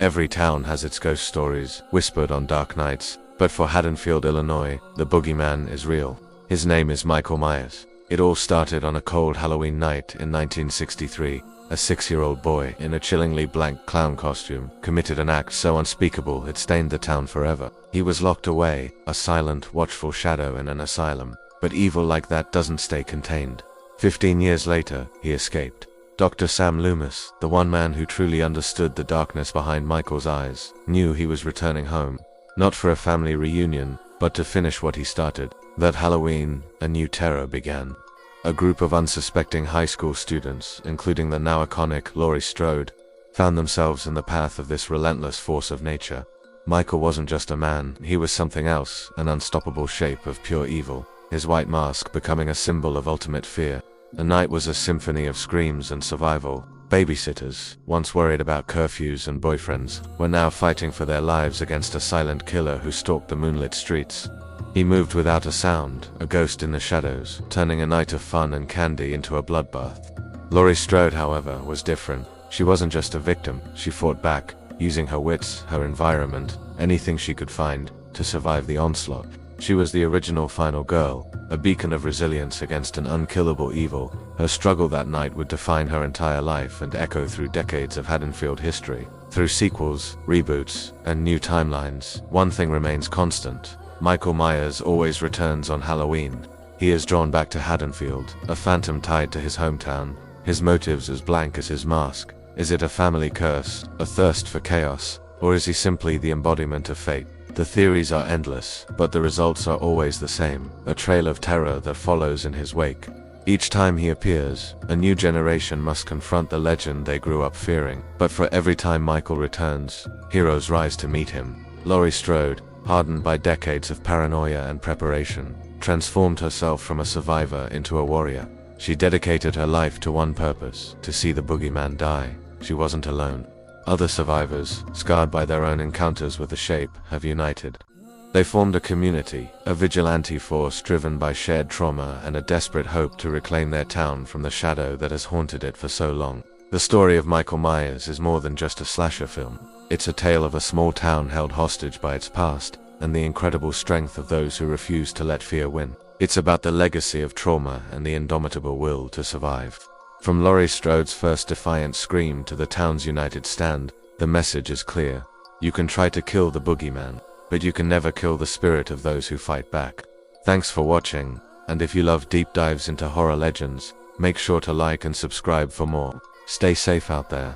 Every town has its ghost stories, whispered on dark nights, but for Haddonfield, Illinois, the boogeyman is real. His name is Michael Myers. It all started on a cold Halloween night in 1963. A 6-year-old boy in a chillingly blank clown costume committed an act so unspeakable it stained the town forever. He was locked away, a silent, watchful shadow in an asylum. But evil like that doesn't stay contained. 15 years later, he escaped. Dr. Sam Loomis, the one man who truly understood the darkness behind Michael's eyes, knew he was returning home. Not for a family reunion, but to finish what he started. That Halloween, a new terror began. A group of unsuspecting high school students, including the now iconic Laurie Strode, found themselves in the path of this relentless force of nature. Michael wasn't just a man, he was something else, an unstoppable shape of pure evil, his white mask becoming a symbol of ultimate fear. The night was a symphony of screams and survival. Babysitters, once worried about curfews and boyfriends, were now fighting for their lives against a silent killer who stalked the moonlit streets. He moved without a sound, a ghost in the shadows, turning a night of fun and candy into a bloodbath. Laurie Strode, however, was different. She wasn't just a victim, she fought back, using her wits, her environment, anything she could find, to survive the onslaught. She was the original final girl, a beacon of resilience against an unkillable evil. Her struggle that night would define her entire life and echo through decades of Haddonfield history. Through sequels, reboots, and new timelines, one thing remains constant. Michael Myers always returns on Halloween. He is drawn back to Haddonfield, a phantom tied to his hometown, his motives as blank as his mask. Is it a family curse, a thirst for chaos, or is he simply the embodiment of fate? The theories are endless, but the results are always the same, a trail of terror that follows in his wake. Each time he appears, a new generation must confront the legend they grew up fearing. But for every time Michael returns, heroes rise to meet him. Laurie Strode, hardened by decades of paranoia and preparation, transformed herself from a survivor into a warrior. She dedicated her life to one purpose, to see the boogeyman die. She wasn't alone. Other survivors, scarred by their own encounters with the shape, have united. They formed a community, a vigilante force driven by shared trauma and a desperate hope to reclaim their town from the shadow that has haunted it for so long. The story of Michael Myers is more than just a slasher film. It's a tale of a small town held hostage by its past, and the incredible strength of those who refuse to let fear win. It's about the legacy of trauma and the indomitable will to survive. From Laurie Strode's first defiant scream to the town's united stand, the message is clear. You can try to kill the boogeyman, but you can never kill the spirit of those who fight back. Thanks for watching, and if you love deep dives into horror legends, make sure to like and subscribe for more. Stay safe out there.